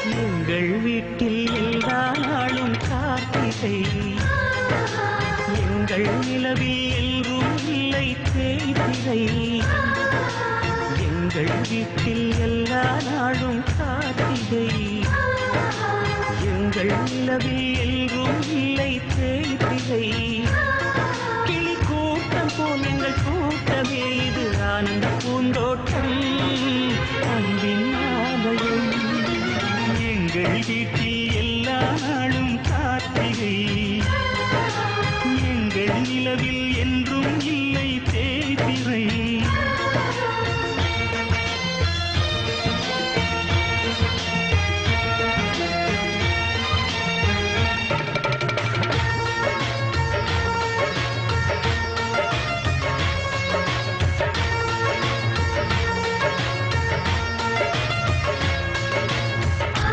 எங்கள் வீட்டில் எல்லா நாளும் கார்த்திகை, எங்கள் நிலவில் எல்லோரும் இல்லை தேய்திரை. எங்கள் வீட்டில் எல்லா நாளும் கார்த்திகை, எங்கள் நிலவில் எல்லோரும் இல்லை தேய்திரை. கிளி கூட்டம் போல் எங்கள் கூட்டமே, இது ஆனந்த பூந்தோட்டம் அன்பின் ஆலயம். எங்கள் வீட்டில் எல்லா